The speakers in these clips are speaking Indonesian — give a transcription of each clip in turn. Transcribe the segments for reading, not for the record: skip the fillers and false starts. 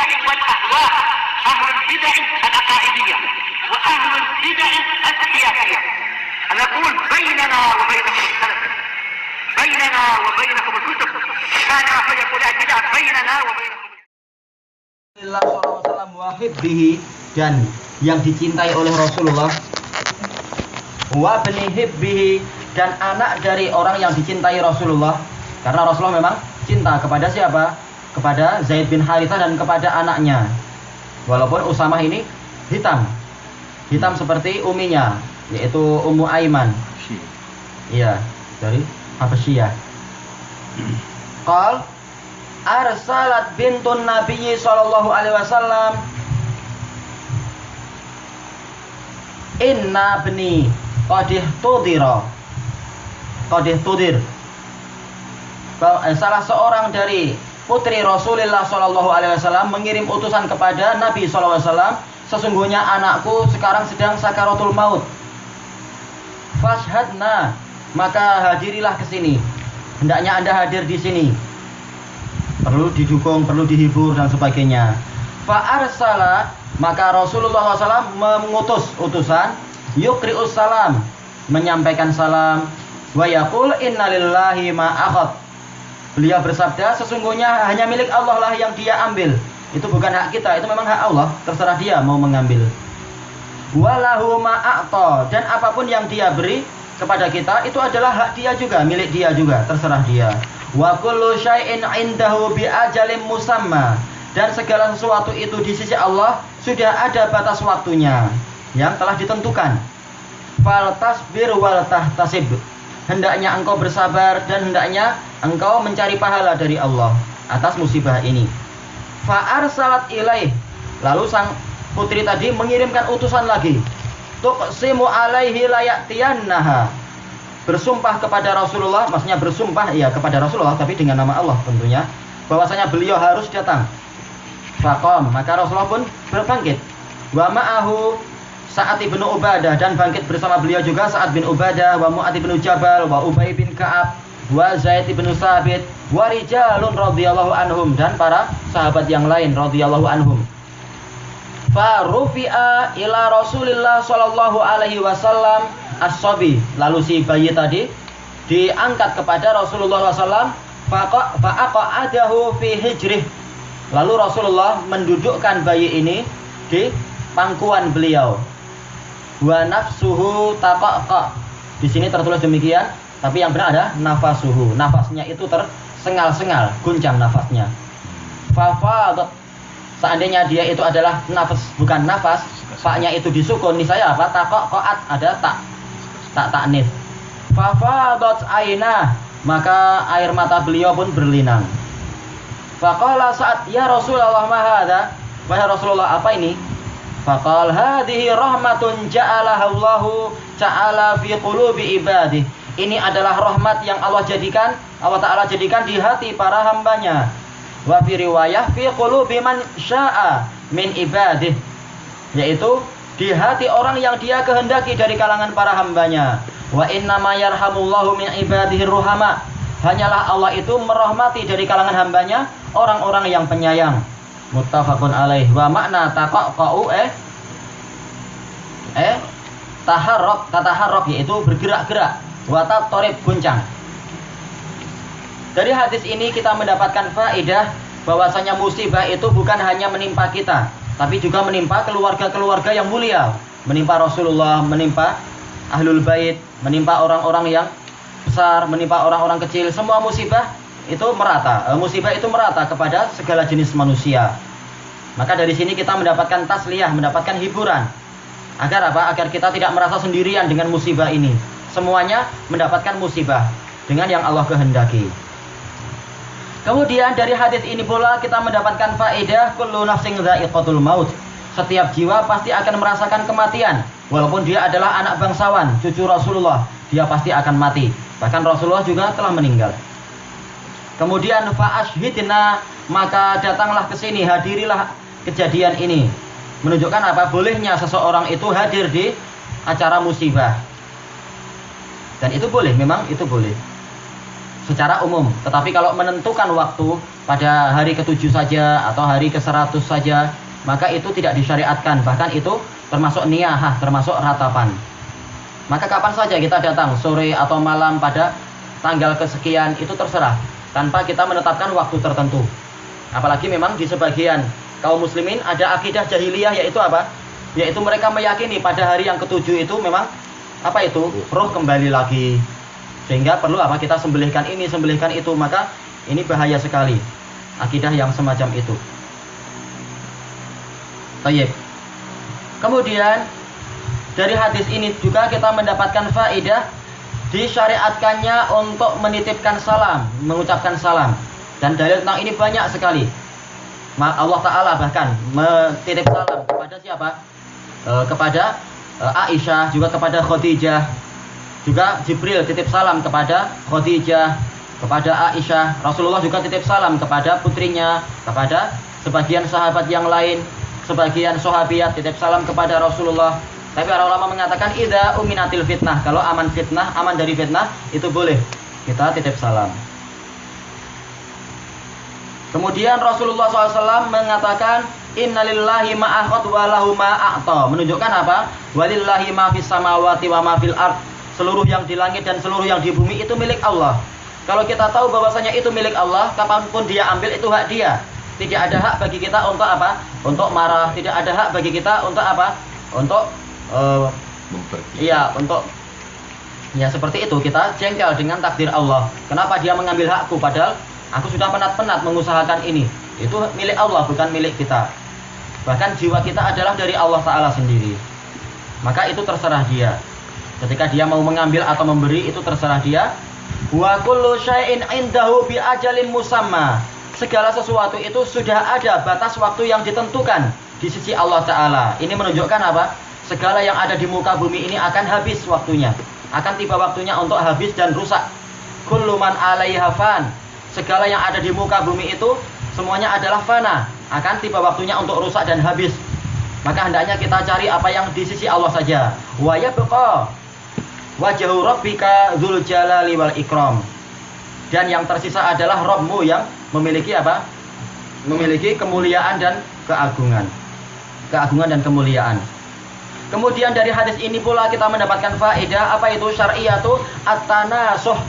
البدع والأهواء، أهل البدع العقائدية وأهل البدع السياسية. نقول بيننا وبينكم السلف، بيننا وبينكم الكتب، كان فيقول البدع بيننا وبينكم. Dan yang dicintai oleh Rasulullah, wa bani hibbihi, dan anak dari orang yang dicintai Rasulullah, karena Rasulullah memang cinta kepada siapa? Kepada Zaid bin Harithah dan kepada anaknya. Walaupun Usamah ini hitam seperti uminya, yaitu Ummu Aiman. Iya, dari Habasyiyah. Qal arsalat bintun Nabiyyi sallallahu alaihi wasallam, inna bni qadih tudir. Salah seorang dari putri Rasulullah sallallahu alaihi wasallam mengirim utusan kepada Nabi sallallahu alaihi wasallam, sesungguhnya anakku sekarang sedang sakaratul maut. Fashhadna, maka hadirilah ke sini. Hendaknya Anda hadir di sini. Perlu didukung, perlu dihibur dan sebagainya. Fa arsala, maka Rasulullah SAW mengutus utusan, yukri'us salam, menyampaikan salam, wa yaqul inna lillahi ma akhad. Beliau bersabda, sesungguhnya hanya milik Allah lah yang dia ambil. Itu bukan hak kita, itu memang hak Allah, terserah dia mau mengambil. Walahu ma a'ta, dan apapun yang dia beri kepada kita itu adalah hak dia juga, milik dia juga, terserah dia. Wa kullu syai'in 'indahu bi ajalin musamma, dan segala sesuatu itu di sisi Allah sudah ada batas waktunya yang telah ditentukan. Fal tasbir wal tahtasib, hendaknya engkau bersabar dan hendaknya engkau mencari pahala dari Allah atas musibah ini. Fa arsalat ilaih, lalu sang putri tadi mengirimkan utusan lagi. Tuqsimu alaihi layatiyannaha, bersumpah kepada Rasulullah, maksudnya bersumpah ya kepada Rasulullah tapi dengan nama Allah tentunya, bahwasanya beliau harus datang. Faqam, maka Rasulullah pun berbangkit. Wa ma'ahu Sa'ad bin Ubadah, dan bangkit bersama beliau juga Sa'ad bin Ubadah, wa Mu'ad bin Jabal, wa Ubay bin Ka'ab, wa Zaid bin Sabit, wa rijalun radhiyallahu anhum, dan para sahabat yang lain radhiyallahu anhum. Fa rufi'a ila Rasulillah sallallahu alaihi wasallam as-sabi, lalu si bayi tadi diangkat kepada Rasulullah SAW. Faqa'adahu fi hijrih, lalu Rasulullah mendudukkan bayi ini di pangkuan beliau. Wa nafsuhu taqaqa, di sini tertulis demikian, tapi yang benar ada nafasuhu, nafasnya itu tersengal-sengal, guncang nafasnya. Fafadat, seandainya dia itu adalah nafas, bukan nafas, faknya itu disukun, niscaya apa? Taqaqat, ada tak taknif. Fafadat aina, maka air mata beliau pun berlinang. Faqala Sa'ad, ya Rasulullah ma hadza, wahai Rasulullah apa ini? Faqal hadhihi rahmatun ja'alaha Allahu ta'ala fi qulubi ibadihi, ini adalah rahmat yang Allah Ta'ala jadikan di hati para hambanya. Wa fi riwayah fi qulubi man syaa min ibadihi, yaitu di hati orang yang dia kehendaki dari kalangan para hambanya. Wa inna ma yarhamullahu min ibadihi ruhama, hanyalah Allah itu merahmati dari kalangan hambanya orang-orang yang penyayang. Muttafaqun alaih. Wa makna taqaqa'u taharrak, yaitu bergerak-gerak, wa tatorib, guncang. Dari hadis ini kita mendapatkan faedah bahwasanya musibah itu bukan hanya menimpa kita, tapi juga menimpa keluarga-keluarga yang mulia, menimpa Rasulullah, menimpa Ahlul Bait, menimpa orang-orang yang besar, menimpa orang-orang kecil. Semua musibah itu merata. Musibah itu merata kepada segala jenis manusia. Maka dari sini kita mendapatkan tasliyah, mendapatkan hiburan. Agar apa? Agar kita tidak merasa sendirian dengan musibah ini. Semuanya mendapatkan musibah dengan yang Allah kehendaki. Kemudian dari hadis ini pula kita mendapatkan faedah kullu nafsin dha'iqatul maut. Setiap jiwa pasti akan merasakan kematian. Walaupun dia adalah anak bangsawan, cucu Rasulullah, dia pasti akan mati. Bahkan Rasulullah juga telah meninggal. Kemudian fa'ashhidna, maka datanglah ke sini, hadirilah kejadian ini. Menunjukkan apa? Bolehnya seseorang itu hadir di acara musibah. Dan itu boleh, memang itu boleh. secara umum. Tetapi kalau menentukan waktu pada hari ke-7 saja atau hari ke-100 saja, maka itu tidak disyariatkan. Bahkan itu termasuk niyahah, termasuk ratapan. Maka kapan saja kita datang, sore atau malam pada tanggal kesekian, itu terserah, tanpa kita menetapkan waktu tertentu. Apalagi memang di sebagian kaum muslimin ada akidah jahiliyah, yaitu apa? Yaitu mereka meyakini pada hari yang ke-7 itu memang apa itu? Roh kembali lagi. Sehingga perlu apa? Kita sembelihkan ini, sembelihkan itu. Maka ini bahaya sekali akidah yang semacam itu. Baik. Kemudian dari hadis ini juga kita mendapatkan faedah disyariatkannya untuk menitipkan salam, mengucapkan salam. Dan dalil tentang ini banyak sekali. Allah Ta'ala bahkan menitip salam kepada siapa? Kepada Aisyah, juga kepada Khadijah. Juga Jibril titip salam kepada Khadijah, kepada Aisyah. Rasulullah juga titip salam kepada putrinya, kepada sebagian sahabat yang lain. Sebagian sahabiat titip salam kepada Rasulullah. Tapi para ulama mengatakan idza uminatil fitnah, kalau aman fitnah, aman dari fitnah, itu boleh kita titip salam. Kemudian Rasulullah SAW mengatakan innalillahi ma'akhad walahu ma'a'ta, menunjukkan apa? Walillahi ma fis samawati wa ma fil ard, seluruh yang di langit dan seluruh yang di bumi itu milik Allah. Kalau kita tahu bahwasanya itu milik Allah, kapanpun dia ambil itu hak dia. Tidak ada hak bagi kita untuk apa? Untuk marah. Tidak ada hak bagi kita untuk apa? Untuk untuk ya seperti itu, kita jengkel dengan takdir Allah. Kenapa dia mengambil hakku padahal aku sudah penat-penat mengusahakan ini. Itu milik Allah, bukan milik kita. Bahkan jiwa kita adalah dari Allah Ta'ala sendiri. Maka itu terserah dia. Ketika dia mau mengambil atau memberi, itu terserah dia. Wa kullu syai'in indahu bi ajalin musamma. Segala sesuatu itu sudah ada batas waktu yang ditentukan di sisi Allah Ta'ala. Ini menunjukkan apa? Segala yang ada di muka bumi ini akan habis waktunya. Akan tiba waktunya untuk habis dan rusak. Kullu man 'alaiha fan. Segala yang ada di muka bumi itu semuanya adalah fana. Akan tiba waktunya untuk rusak dan habis. Maka hendaknya kita cari apa yang di sisi Allah saja. Wa yabqa wajhu rabbika dzul jalali wal ikram. Dan yang tersisa adalah Rabbmu yang memiliki apa? Memiliki kemuliaan dan keagungan. Keagungan dan kemuliaan. Kemudian dari hadis ini pula kita mendapatkan faedah apa itu syar'iyatu at-tanasuh,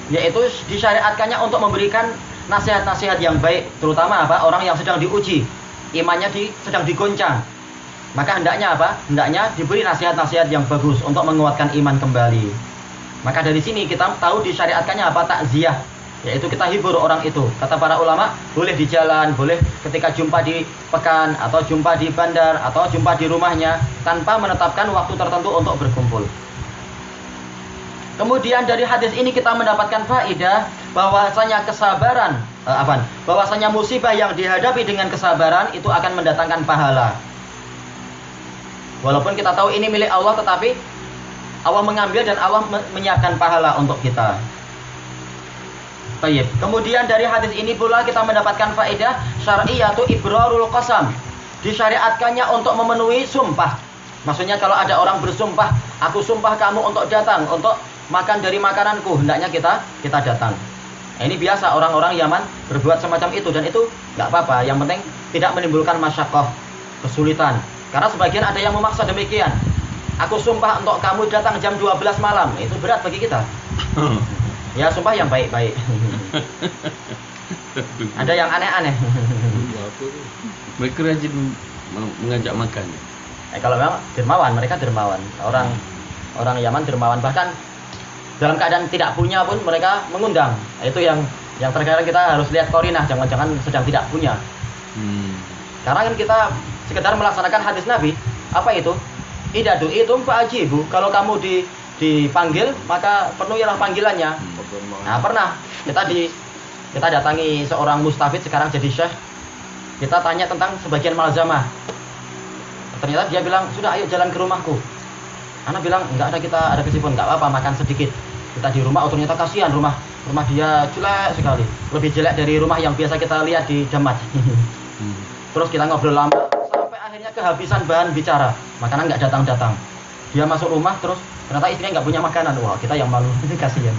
yaitu disyariatkannya untuk memberikan nasihat-nasihat yang baik, terutama apa? Orang yang sedang diuji, imannya sedang digoncang. Maka hendaknya apa? Hendaknya diberi nasihat-nasihat yang bagus untuk menguatkan iman kembali. Maka dari sini kita tahu disyariatkannya apa? Takziah, yaitu kita hibur orang itu. Kata para ulama, boleh di jalan, boleh ketika jumpa di pekan, atau jumpa di bandar, atau jumpa di rumahnya, tanpa menetapkan waktu tertentu untuk berkumpul. Kemudian dari hadis ini kita mendapatkan faedah bahwasanya kesabaran, bahwasanya musibah yang dihadapi dengan kesabaran itu akan mendatangkan pahala. Walaupun kita tahu ini milik Allah, tetapi Allah mengambil dan Allah menyiapkan pahala untuk kita. Baik. Kemudian dari hadis ini pula kita mendapatkan faedah syar'iyatu ibrarul qasam. Disyariatkannya untuk memenuhi sumpah. Maksudnya kalau ada orang bersumpah, aku sumpah kamu untuk datang, untuk makan dari makananku, hendaknya kita datang. Nah, ini biasa orang-orang Yaman berbuat semacam itu, dan itu nggak apa-apa. Yang penting tidak menimbulkan masyaqqah, kesulitan. Karena sebagian ada yang memaksa demikian. Aku sumpah untuk kamu datang jam 12 malam. Itu berat bagi kita. Ya sumpah yang baik-baik. Ada yang aneh-aneh. Mereka rajin mengajak makan. Kalau memang dermawan, mereka dermawan. Orang Yaman dermawan, bahkan dalam keadaan tidak punya pun mereka mengundang. Itu yang terkadang kita harus lihat korinah, jangan-jangan sedang tidak punya. Karena kan kita sekedar melaksanakan hadis Nabi, apa itu? Idza du'itum fa'ajibu. Kalau kamu dipanggil, maka penuhilah panggilannya. Nah, pernah kita datangi seorang mustafid, sekarang jadi syekh. Kita tanya tentang sebagian malzamah. Ternyata dia bilang, sudah ayo jalan ke rumahku. Anak bilang, enggak ada kesibukan, enggak apa-apa, makan sedikit. Kita di rumah, ternyata kasihan rumah dia jelek sekali. Lebih jelek dari rumah yang biasa kita lihat di Damat. Terus kita ngobrol lama, sampai akhirnya kehabisan bahan bicara. Makanan enggak datang-datang. Dia masuk rumah, terus ternyata istrinya enggak punya makanan. Wah, kita yang malu, kasihan.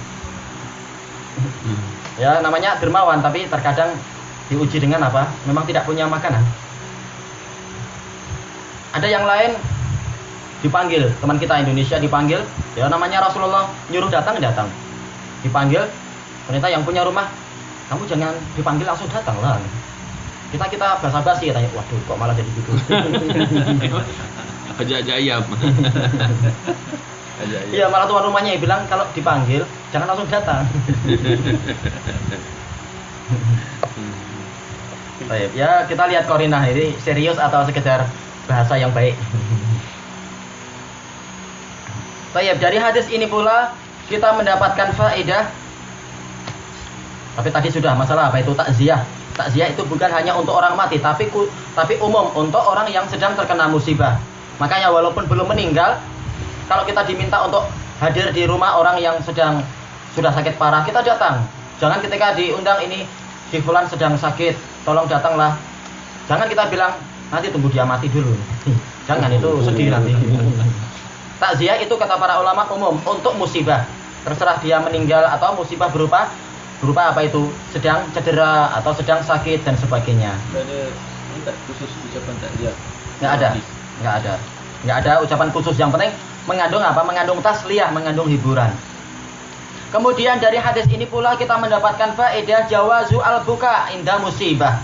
Ya, namanya dermawan, tapi terkadang diuji dengan apa? Memang tidak punya makanan. Ada yang lain dipanggil, teman kita Indonesia dipanggil, ya namanya Rasulullah nyuruh datang, dipanggil, ternyata yang punya rumah, kamu jangan dipanggil langsung datang lah. Kita basa-basi ya, tanya, waduh kok malah jadi gitu. Aja ayam. Iya, malah tuan rumahnya yang bilang kalau dipanggil jangan langsung datang. Baik, ya kita lihat Korinah ini serius atau sekedar bahasa yang baik. Baik, dari hadis ini pula kita mendapatkan faedah. Tapi tadi sudah masalah apa itu takziah. Takziah itu bukan hanya untuk orang mati, tapi umum untuk orang yang sedang terkena musibah. Makanya walaupun belum meninggal, kalau kita diminta untuk hadir di rumah orang yang sudah sakit parah, kita datang. Jangan ketika diundang ini si fulan sedang sakit, tolong datanglah. Jangan kita bilang nanti tunggu dia mati dulu. Jangan, itu sedih nanti. Takziah itu kata para ulama umum untuk musibah. Terserah dia meninggal atau musibah berupa apa itu, sedang cedera atau sedang sakit dan sebagainya. Tidak khusus ucapan takziah. Nggak ada ucapan khusus. Yang penting mengandung apa? Mengandung tasliyah, mengandung hiburan. Kemudian dari hadis ini pula kita mendapatkan faedah jawazu al-buka inda musibah.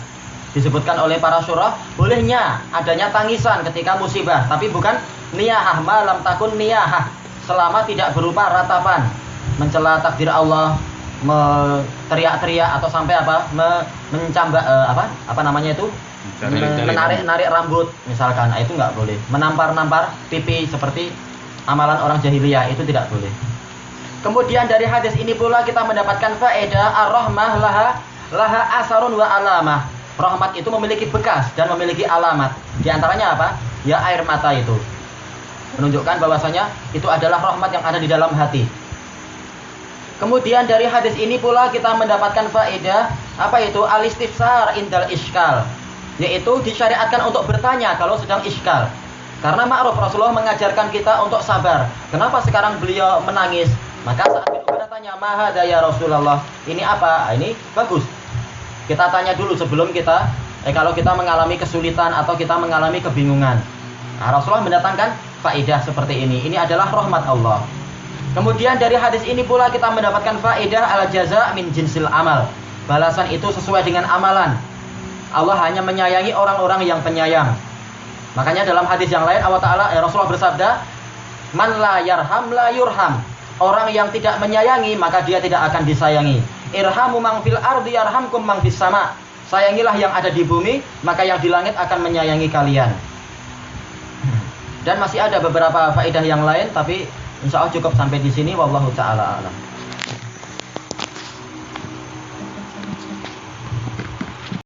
Disebutkan oleh para syurah, bolehnya adanya tangisan ketika musibah, tapi bukan niyahah, malam takun niyahah, selama tidak berupa ratapan, mencela takdir Allah, teriak-teriak atau sampai apa? Mencambak apa namanya itu? Menarik rambut misalkan, itu nggak boleh. Menampar-nampar pipi seperti amalan orang jahiliyah, itu tidak boleh. Kemudian dari hadis ini pula kita mendapatkan faedah ar-rahmah laha asarun wa alamah. Rahmat itu memiliki bekas dan memiliki alamat. Di antaranya apa? Ya air mata itu. Menunjukkan bahwasanya itu adalah rahmat yang ada di dalam hati. Kemudian dari hadis ini pula kita mendapatkan faedah apa itu? Al-istifsar indal iskal. Yaitu disyariatkan untuk bertanya kalau sedang iskal. Karena ma'ruf Rasulullah mengajarkan kita untuk sabar. Kenapa sekarang beliau menangis? Maka saat itu kita tanya, mahada ya Rasulullah, ini apa? Ini bagus. Kita tanya dulu sebelum kita kalau kita mengalami kesulitan atau kita mengalami kebingungan. Nah, Rasulullah mendatangkan faedah seperti ini. Ini adalah rahmat Allah. Kemudian dari hadis ini pula kita mendapatkan faedah al-jaza min jinsil amal. Balasan itu sesuai dengan amalan. Allah hanya menyayangi orang-orang yang penyayang. Makanya dalam hadis yang lain Allah Ta'ala Rasulullah bersabda, man la yarham la yurham. Orang yang tidak menyayangi maka dia tidak akan disayangi. Irhamu man fil ardi yarhamkum man fis sama. Sayangilah yang ada di bumi, maka yang di langit akan menyayangi kalian. Dan masih ada beberapa faedah yang lain, tapi insya Allah cukup sampai di sini. Wallahu ta'ala a'lam.